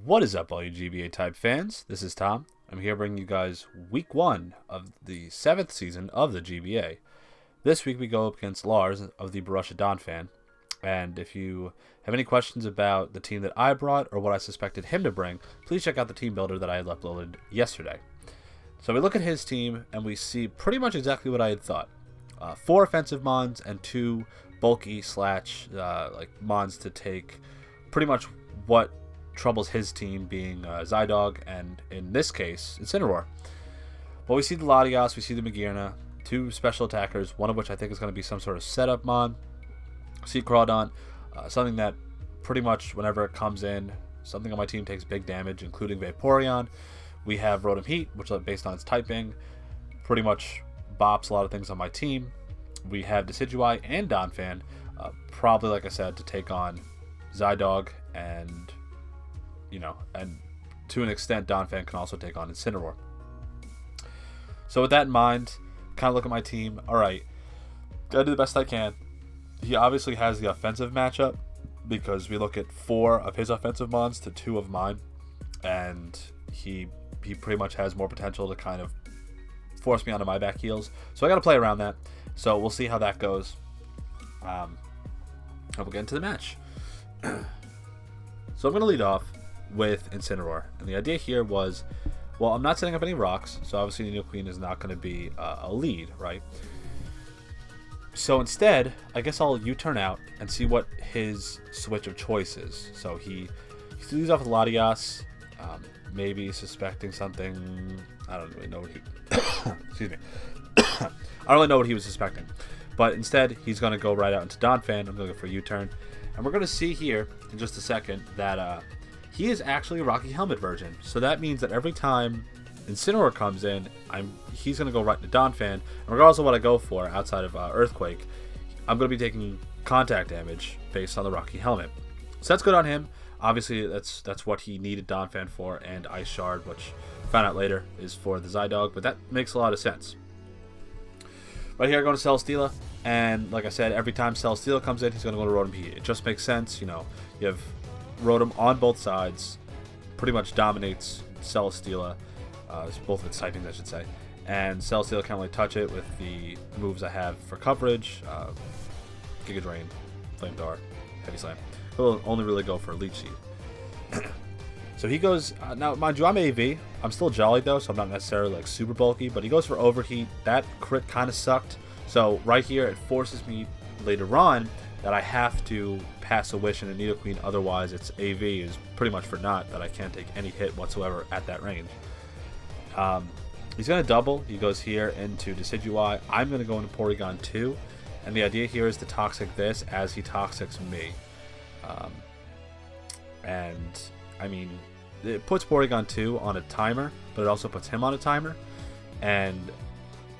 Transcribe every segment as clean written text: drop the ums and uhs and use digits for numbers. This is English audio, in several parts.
What is up, all you GBA type fans? This is Tom. I'm here bringing you guys week 1 of the 7th season of the GBA. This week we go up against Lars of the Borussia Donphan. And if you have any questions about the team that I brought or what I suspected him to bring, please check out the team builder that I had uploaded yesterday. So we look at his team and we see pretty much exactly what I had thought. 4 offensive mons and 2 bulky mons to take pretty much what troubles his team, being Zydog and in this case Incineroar. But we see the Latias, we see the Magirna, 2 special attackers, one of which I think is going to be some sort of setup mon. We see Crawdon, something that pretty much whenever it comes in, something on my team takes big damage, including Vaporeon. We have Rotom Heat, which based on its typing pretty much bops a lot of things on my team. We have Decidueye and Donphan, probably like I said, to take on Zydog and and to an extent, Donphan can also take on Incineroar. So with that in mind, kind of look at my team. All right, gotta do the best I can. He obviously has the offensive matchup because we look at 4 of his offensive mons to 2 of mine, and he pretty much has more potential to kind of force me onto my back heels. So I got to play around that. So we'll see how that goes. And we'll get into the match. So I'm going to lead off with Incineroar, and the idea here was, well, I'm not setting up any rocks, so obviously Nidoqueen is not going to be a lead, right? So instead, I guess I'll U-turn out and see what his switch of choice is. So he leads off with Latias, maybe suspecting something. I don't really know what he excuse me. I don't really know what he was suspecting, but instead he's going to go right out into Donphan. I'm going to go for a U-turn, and we're going to see here in just a second that he is actually a Rocky Helmet version. So that means that every time Incineroar comes in, he's going to go right into Donphan. And regardless of what I go for outside of Earthquake, I'm going to be taking contact damage based on the Rocky Helmet. So that's good on him. Obviously, that's what he needed Donphan for, and Ice Shard, which I found out later is for the Zydog, but that makes a lot of sense. Right here, I'm going to Celesteela, and like I said, every time Celesteela comes in, he's going to go to Rotom Heat. It just makes sense. You have Rotom on both sides, pretty much dominates Celesteela, both of its typings, I should say. And Celesteela can't really touch it with the moves I have for coverage, Giga Drain, Flame Dart, Heavy Slam. He'll only really go for Leech Seed. So he goes, now mind you, I'm AV. I'm still Jolly though, so I'm not necessarily like super bulky, but he goes for Overheat. That crit kind of sucked. So right here, it forces me later on that I have to pass a Wish in a Nidoqueen, otherwise its AV is pretty much for naught, that I can't take any hit whatsoever at that range. He's going to double. He goes here into Decidueye. I'm going to go into Porygon 2, and the idea here is to Toxic this as he Toxics me. And, I mean, it puts Porygon 2 on a timer, but it also puts him on a timer, and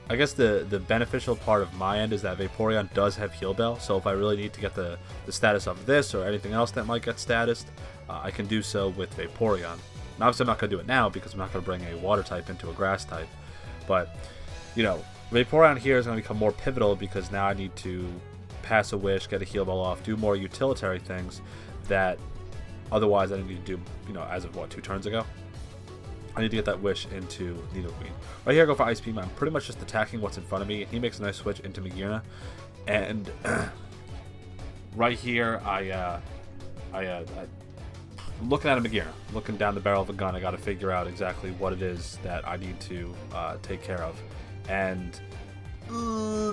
I guess the beneficial part of my end is that Vaporeon does have Heal Bell, so if I really need to get the status of this or anything else that might get statused, I can do so with Vaporeon. And obviously I'm not going to do it now because I'm not going to bring a Water type into a Grass type, but, Vaporeon here is going to become more pivotal because now I need to pass a Wish, get a Heal Bell off, do more utilitary things that otherwise I didn't need to do, as of 2 turns ago. I need to get that Wish into Nidoqueen. Right here, I go for Ice Beam. I'm pretty much just attacking what's in front of me. He makes a nice switch into Magirna. And right here, I'm looking at a Magirna. Looking down the barrel of a gun, I got to figure out exactly what it is that I need to take care of. And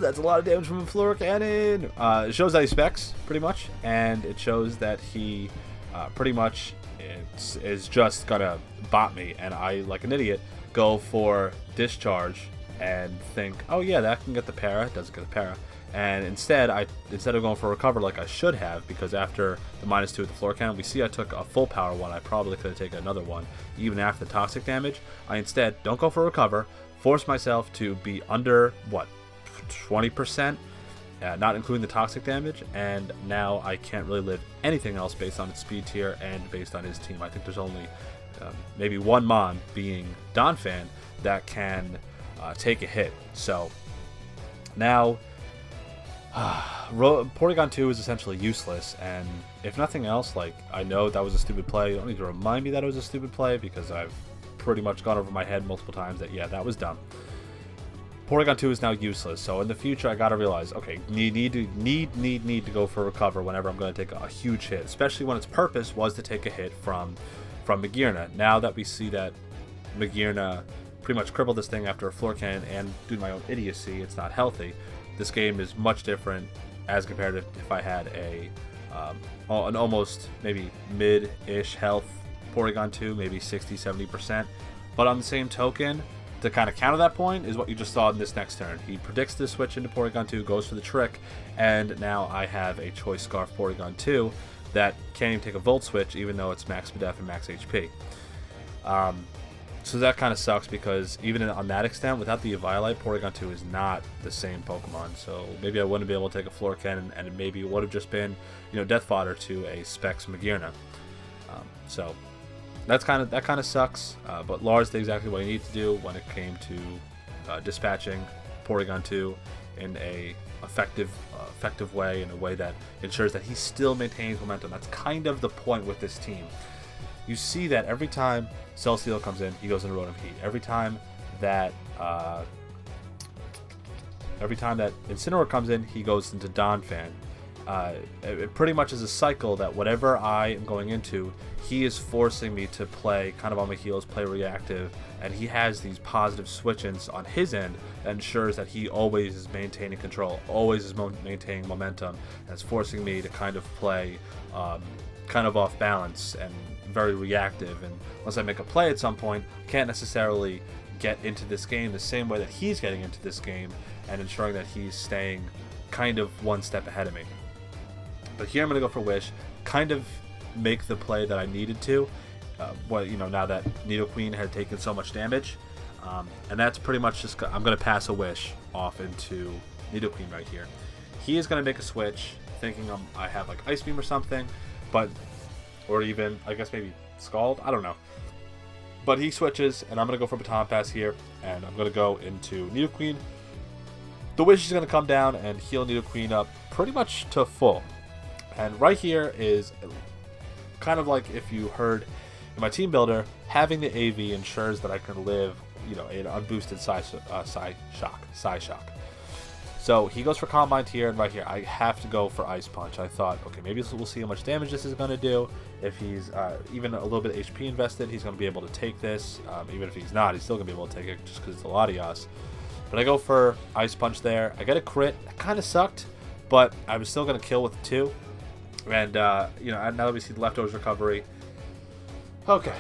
that's a lot of damage from a Floor Cannon. It shows that he specs, pretty much. And it shows that he pretty much is just gonna bot me, and I, like an idiot, go for Discharge and think, oh yeah, that can get the para. It doesn't get the para, and instead of going for Recover like I should have, because after the -2 with the Floor Cannon, we see I took a full power one. I probably could have taken another one even after the toxic damage. I instead don't go for Recover, force myself to be under 20%, not including the toxic damage, and now I can't really live anything else based on its speed tier and based on his team. I think there's only maybe one mon, being Donphan, that can take a hit. So now Porygon 2 is essentially useless, and if nothing else, like, I know that was a stupid play. You don't need to remind me that it was a stupid play, because I've pretty much gone over my head multiple times that, yeah, that was dumb. Porygon 2 is now useless, so in the future I gotta realize, okay, need to go for recover whenever I'm going to take a huge hit, especially when its purpose was to take a hit from Magearna. Now that we see that Magearna pretty much crippled this thing after a floor cannon, and due to my own idiocy, it's not healthy. This game is much different as compared to if I had an almost maybe mid-ish health Porygon 2, maybe 60-70%. But on the same token, to kind of counter that point is what you just saw in this next turn. He predicts the switch into Porygon 2, goes for the trick, and now I have a Choice Scarf Porygon 2 that can't even take a Volt Switch even though it's max def and max HP. So that kind of sucks, because even on that extent, without the Eviolite, Porygon 2 is not the same Pokemon. So maybe I wouldn't be able to take a Floor Cannon, and maybe it would have just been, death fodder to a Specs Magearna. So that kind of sucks. But Lars did exactly what he needed to do when it came to dispatching Porygon 2 in a effective way, in a way that ensures that he still maintains momentum. That's kind of the point with this team. You see that every time Celesteela comes in, he goes into Rotom Heat. Every time that Incineroar comes in, he goes into Donphan. It pretty much is a cycle that whatever I am going into, he is forcing me to play kind of on my heels, play reactive, and he has these positive switch-ins on his end that ensures that he always is maintaining control, always is maintaining momentum, and it's forcing me to kind of play kind of off balance and very reactive. And once I make a play at some point, I can't necessarily get into this game the same way that he's getting into this game, and ensuring that he's staying kind of one step ahead of me. But here I'm going to go for Wish, kind of make the play that I needed to, now that Nidoqueen had taken so much damage. And that's pretty much just, I'm going to pass a Wish off into Nidoqueen right here. He is going to make a switch, thinking I have like Ice Beam or something, or even, I guess maybe Scald, I don't know. But he switches, and I'm going to go for Baton Pass here, and I'm going to go into Nidoqueen. The Wish is going to come down and heal Nidoqueen up pretty much to full. And right here is kind of like if you heard in my team builder, having the AV ensures that I can live, an unboosted Psy Shock. So he goes for Calm Mind here, and right here I have to go for Ice Punch. I thought, okay, maybe we'll see how much damage this is going to do. If he's even a little bit of HP invested, he's going to be able to take this. Even if he's not, he's still going to be able to take it just because it's a Latias. But I go for Ice Punch there. I get a crit. It kind of sucked, but I was still going to kill with 2. And, now that we see the Leftovers recovery. Okay.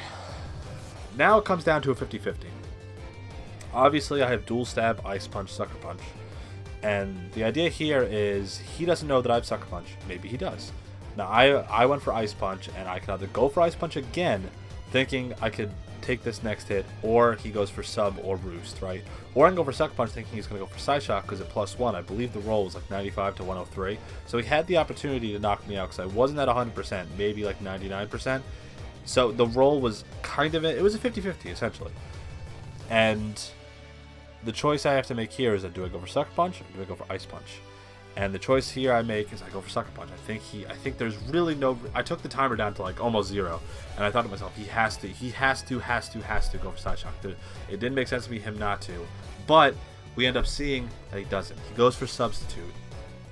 Now it comes down to a 50-50. Obviously, I have Dual Stab, Ice Punch, Sucker Punch. And the idea here is he doesn't know that I have Sucker Punch. Maybe he does. Now, I went for Ice Punch, and I can either go for Ice Punch again, thinking I could take this next hit, or he goes for Sub or Roost, right? Or I can go for Sucker Punch, thinking he's going to go for Psy Shock, because at +1, I believe the roll was like 95 to 103. So he had the opportunity to knock me out, because I wasn't at 100%, maybe like 99%. So the roll was kind of, it was a 50-50, essentially. And the choice I have to make here is, do I go for Sucker Punch, or do I go for Ice Punch? And the choice here I make is I go for Sucker Punch. I think there's really no, I took the timer down to like almost 0, and I thought to myself, he has to go for Psy Shock. It didn't make sense to me him not to, but we end up seeing that he doesn't. He goes for Substitute.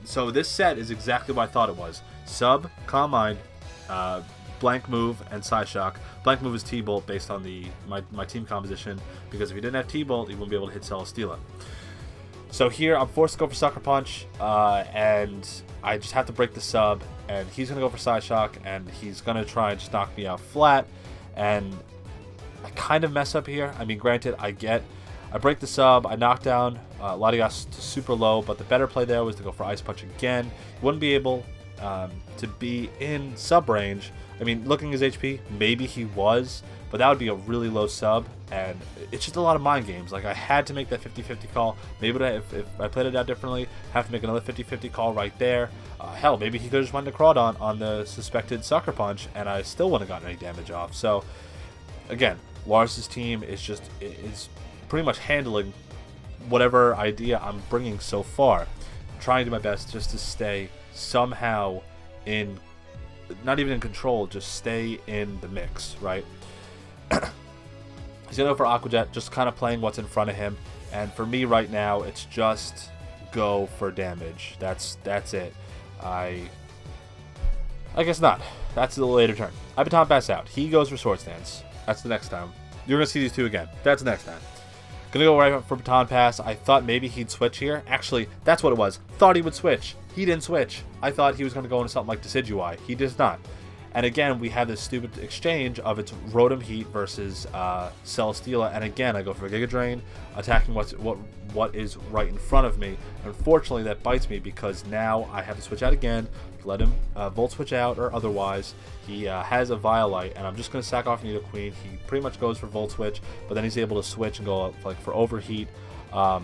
So this set is exactly what I thought it was. Sub, Calm Mind, Blank Move, and Psy Shock. Blank Move is T-Bolt based on my team composition, because if he didn't have T-Bolt, he wouldn't be able to hit Celesteela. So here, I'm forced to go for Sucker Punch, and I just have to break the sub, and he's going to go for Psy Shock, and he's going to try and just knock me out flat, and I kind of mess up here. I mean, granted, I break the sub, I knock down Latias to super low, but the better play there was to go for Ice Punch again. He wouldn't be able to be in sub range. I mean, looking at his HP, maybe he was, but that would be a really low sub, and it's just a lot of mind games. Like, I had to make that 50-50 call. Maybe if I played it out differently, have to make another 50-50 call right there. Hell, maybe he could have just went to Crawdon on the suspected Sucker Punch, and I still wouldn't have gotten any damage off. So, again, Lars' team is pretty much handling whatever idea I'm bringing so far. trying to do my best just to stay somehow in, not even in control, just stay in the mix, right? He's going to go for Aqua Jet, just kind of playing what's in front of him. And for me right now, it's just go for damage. That's it. I guess not. That's the later turn. I baton pass out. He goes for Sword Stance. That's the next time. You're going to see these two again. That's the next time. Gonna go right for baton pass. I thought maybe he'd switch here. Actually, that's what it was. Thought he would switch. He didn't switch. I thought he was going to go into something like Decidueye. He does not. And again, we have this stupid exchange of it's Rotom Heat versus Celesteela. And again, I go for a Giga Drain, attacking what is right in front of me. Unfortunately, that bites me because now I have to switch out again, let him Volt Switch out or otherwise. He has a Violite, and I'm just going to sack off Nidoqueen. He pretty much goes for Volt Switch, but then he's able to switch and go like for Overheat. I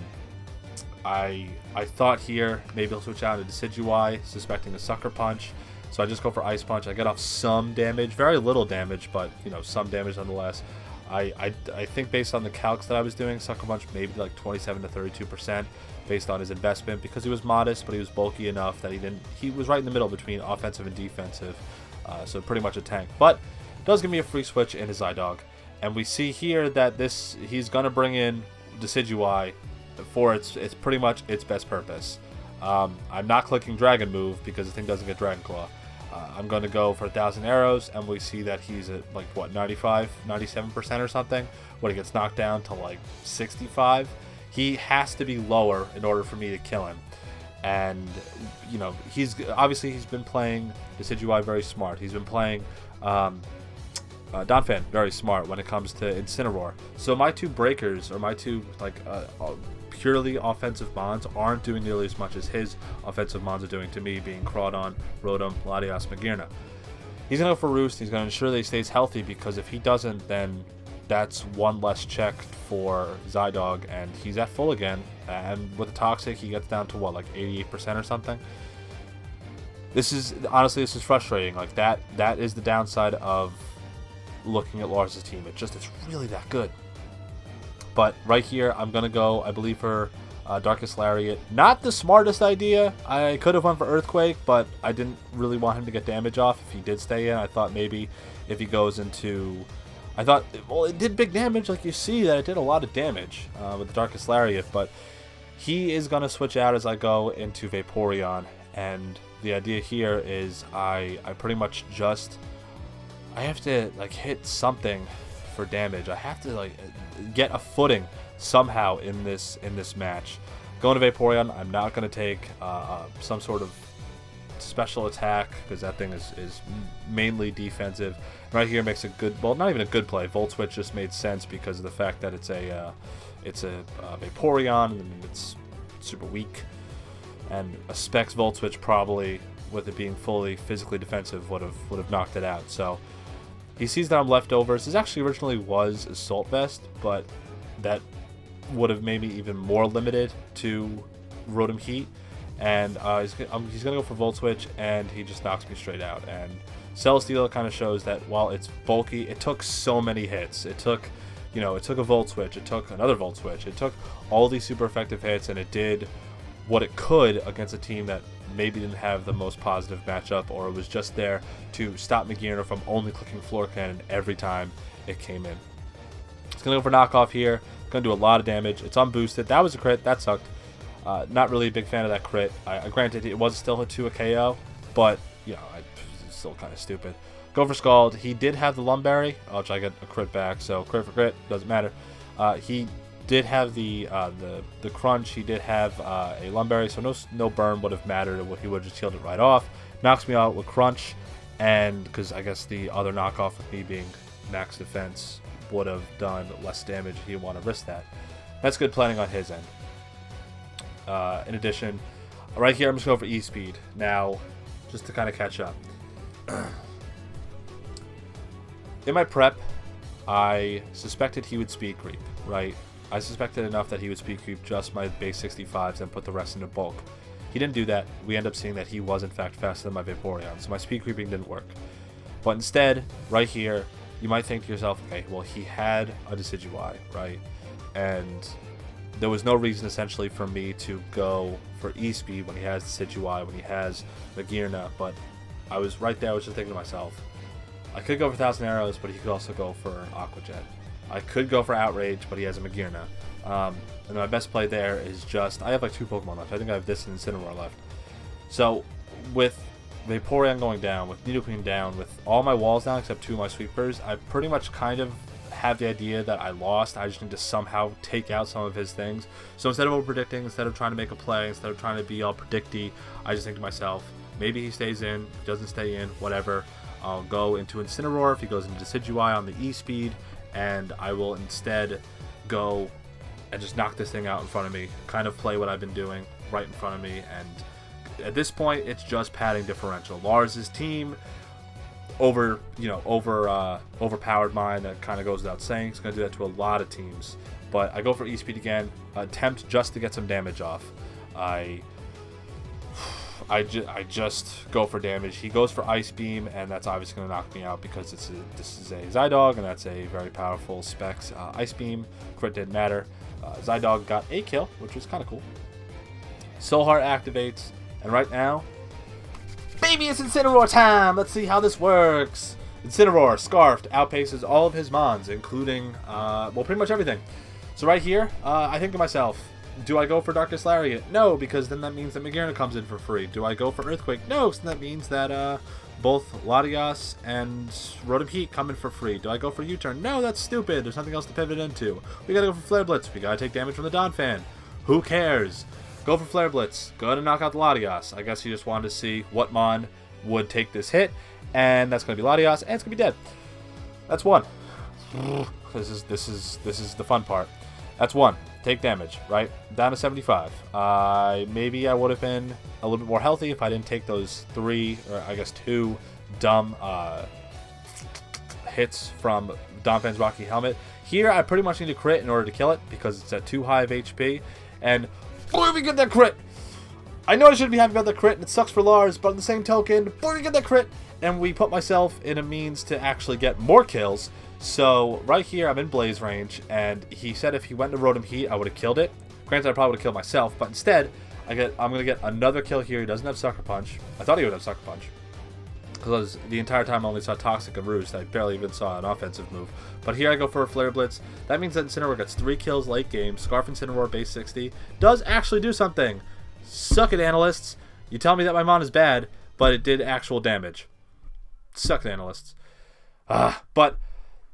thought here maybe he'll switch out to Decidueye, suspecting a Sucker Punch. So I just go for Ice Punch. I get off some damage, very little damage, but you know, some damage nonetheless. I think based on the calcs that I was doing, Sucker Punch maybe like 27 to 32% based on his investment, because he was modest, but he was bulky enough that he was right in the middle between offensive and defensive. So pretty much a tank, but does give me a free switch in his Zydog. And we see here that he's gonna bring in Decidueye for its pretty much its best purpose. I'm not clicking Dragon Move because the thing doesn't get Dragon Claw. I'm going to go for 1,000 arrows, and we see that he's at like what, 95, 97% or something. When he gets knocked down to like 65, he has to be lower in order for me to kill him. And you know, he's been playing Decidueye very smart. He's been playing Donphan very smart when it comes to Incineroar. So my two breakers, or my two like purely offensive mons, aren't doing nearly as much as his offensive mons are doing to me, being Crawdon, Rotom, Latias, Magearna. He's going to go for Roost. He's going to ensure that he stays healthy, because if he doesn't, then that's one less check for Zydog, and he's at full again. And with the Toxic, he gets down to what, like 88% or something? This is frustrating. Like that is the downside of looking at Lars' team. It's really that good. But right here, I'm going to go, I believe, for Darkest Lariat. Not the smartest idea. I could have went for Earthquake, but I didn't really want him to get damage off if he did stay in. I thought maybe if he goes into... well, it did big damage. Like, you see that it did a lot of damage with the Darkest Lariat, but he is going to switch out as I go into Vaporeon. And the idea here is I pretty much just... I have to, like, hit something for damage. I have to like get a footing somehow in this match. Going to Vaporeon, I'm not going to take some sort of special attack, because that thing is mainly defensive. Right here makes a good, well, not even a good play. Volt Switch just made sense because of the fact that it's a Vaporeon and it's super weak, and a Specs Volt Switch probably, with it being fully physically defensive, would have knocked it out. So he sees that I'm leftovers. This actually originally was Assault Vest, but that would have made me even more limited to Rotom Heat. And he's going to go for Volt Switch, and he just knocks me straight out. And Celesteela kind of shows that while it's bulky, it took so many hits. It took a Volt Switch, it took another Volt Switch, it took all these super effective hits, and it did what it could against a team that maybe didn't have the most positive matchup, or it was just there to stop Magearna from only clicking Floor Cannon every time it came in. It's going to go for knockoff here. Going to do a lot of damage. It's unboosted. That was a crit. That sucked. Not really a big fan of that crit. Granted, it was still to a KO, but it's still kind of stupid. Go for Scald. He did have the Lumberry, which I get a crit back, so crit for crit, doesn't matter. He did have the crunch. He did have a Lumberry, so no burn would have mattered. He would have just healed it right off. Knocks me out with crunch, and because I guess the other knockoff with me being max defense would have done less damage. He didn't want to risk that. That's good planning on his end. In addition, right here I'm just going for E-Speed now, just to kind of catch up. In my prep, I suspected he would Speed Creep, right? I suspected enough that he would Speed Creep just my base 65s and put the rest into bulk. He didn't do that. We end up seeing that he was in fact faster than my Vaporeon, so my Speed Creeping didn't work. But instead, right here, you might think to yourself, okay, well, he had a Decidueye, right? And there was no reason essentially for me to go for E-Speed when he has the Sigui, when he has Magirna, but I was right there. I was just thinking to myself, I could go for 1,000 Arrows, but he could also go for Aqua Jet. I could go for Outrage, but he has a Magirna. And my best play there is just, I have like 2 Pokemon left. I think I have this and Incineroar left. So with Vaporeon going down, with Nidoqueen down, with all my walls down except 2 of my sweepers, I pretty much kind of have the idea that I lost. I just need to somehow take out some of his things. So instead of over-predicting, instead of trying to make a play, instead of trying to be all predicty, I just think to myself, maybe he stays in, if he doesn't stay in, whatever. I'll go into Incineroar if he goes into Sigui on the E-Speed, and I will instead go and just knock this thing out in front of me, kind of play what I've been doing right in front of me, and at this point, it's just padding differential. Lars' team overpowered mine. That kind of goes without saying. It's going to do that to a lot of teams. But I go for E-Speed again, attempt just to get some damage off. I just go for damage. He goes for Ice Beam, and that's obviously going to knock me out because this is a Zydog, and that's a very powerful Specs. Ice Beam, crit didn't matter. Zydog got a kill, which was kind of cool. Soul Heart activates, and right now, baby, it's Incineroar time! Let's see how this works. Incineroar, Scarfed, outpaces all of his mons, including, pretty much everything. So right here, I think to myself, do I go for Darkest Lariat? No, because then that means that Magirna comes in for free. Do I go for Earthquake? No, because that means that both Latias and Rotom Heat come in for free. Do I go for U-Turn? No, that's stupid. There's nothing else to pivot into. We gotta go for Flare Blitz. We gotta take damage from the Donphan. Who cares? Go for Flare Blitz. Go ahead and knock out the Latias. I guess he just wanted to see what mon would take this hit, and that's gonna be Latias, and it's gonna be dead. That's 1. This is the fun part. That's 1. Take damage, right? Down to 75. Maybe I would have been a little bit more healthy if I didn't take those 3, or I guess 2 dumb hits from Donphan's Rocky Helmet. Here, I pretty much need to crit in order to kill it because it's at too high of HP. And boy, we get that crit! I know I shouldn't be happy about the crit, and it sucks for Lars, but on the same token, boy, we get that crit! And we put myself in a means to actually get more kills. So right here, I'm in Blaze range, and he said if he went to Rotom Heat, I would have killed it. Granted, I probably would have killed myself, but instead, I'm going to get another kill here. He doesn't have Sucker Punch. I thought he would have Sucker Punch, because the entire time I only saw Toxic and Roost. I barely even saw an offensive move. But here I go for a Flare Blitz. That means that Incineroar gets 3 kills late game. Scarf Incineroar base 60 does actually do something. Suck it, analysts. You tell me that my mon is bad, but it did actual damage. Suck it, analysts. But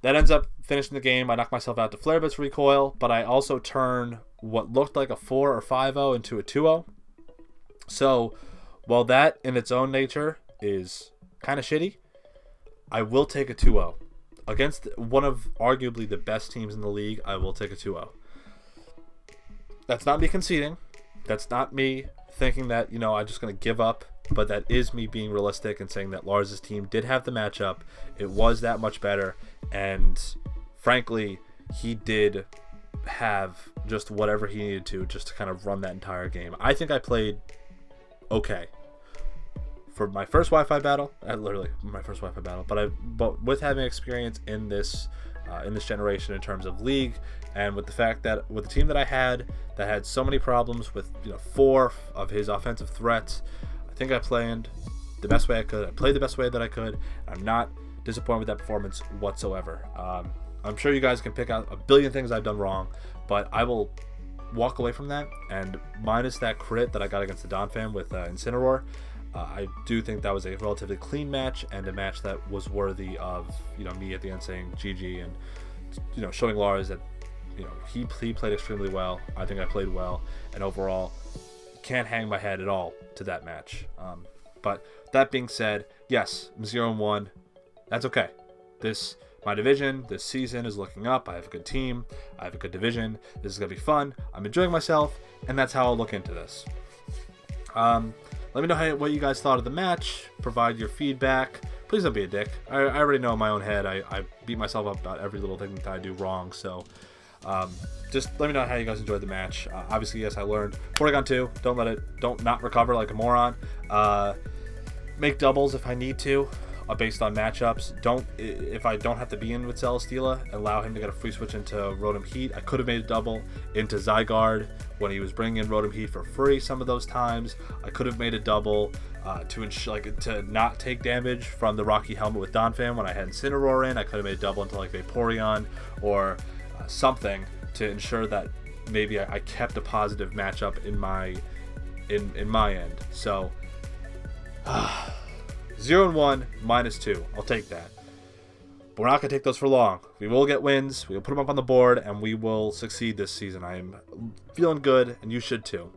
that ends up finishing the game. I knock myself out to Flare Blitz recoil, but I also turn what looked like a 4 or 5-0 into a 2-0. So while that in its own nature is kind of shitty, I will take a 2-0. Against one of arguably the best teams in the league, I will take a 2-0. That's not me conceding. That's not me thinking that, I'm just going to give up. But that is me being realistic and saying that Lars' team did have the matchup. It was that much better. And frankly, he did have just whatever he needed to just to kind of run that entire game. I think I played okay. For my first Wi-Fi battle, literally my first Wi-Fi battle, but with having experience in this generation in terms of league, and with the fact that with the team that I had that had so many problems with 4 of his offensive threats, I think I played the best way I could. I played the best way that I could. I'm not disappointed with that performance whatsoever. I'm sure you guys can pick out a billion things I've done wrong, but I will walk away from that, and minus that crit that I got against the Donphan with Incineroar, I do think that was a relatively clean match, and a match that was worthy of me at the end saying GG, and showing Lars that he played extremely well. I think I played well, and overall can't hang my head at all to that match. But that being said, yes, I'm 0-1. That's okay. My division this season is looking up. I have a good team. I have a good division. This is gonna be fun. I'm enjoying myself, and that's how I'll look into this. Let me know what you guys thought of the match. Provide your feedback. Please don't be a dick. I already know in my own head I beat myself up about every little thing that I do wrong. So just let me know how you guys enjoyed the match. Obviously, yes, I learned Porygon 2. Don't not recover like a moron. Make doubles if I need to. based on matchups. If I don't have to be in with Celesteela, allow him to get a free switch into Rotom Heat. I could have made a double into Zygarde when he was bringing in Rotom Heat for free some of those times. I could have made a double to ensure, to not take damage from the Rocky Helmet with Donphan when I had Incineroar in. I could have made a double into like Vaporeon or something to ensure that maybe I kept a positive matchup in my end. So 0-1, -2. I'll take that. But we're not going to take those for long. We will get wins. We will put them up on the board, and we will succeed this season. I am feeling good, and you should too.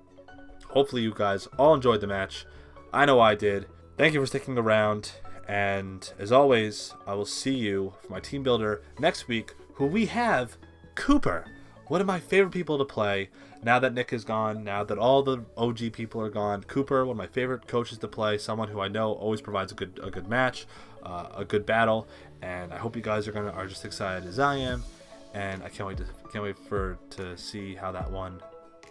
Hopefully you guys all enjoyed the match. I know I did. Thank you for sticking around. And as always, I will see you for my team builder next week, who we have Cooper. One of my favorite people to play. Now that Nick is gone, now that all the OG people are gone, Cooper, one of my favorite coaches to play, someone who I know always provides a good match, a good battle, and I hope you guys are just excited as I am, and I can't wait to see how that one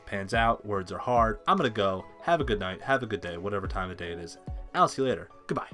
pans out. Words are hard. I'm gonna go. Have a good night. Have a good day. Whatever time of day it is. I'll see you later. Goodbye.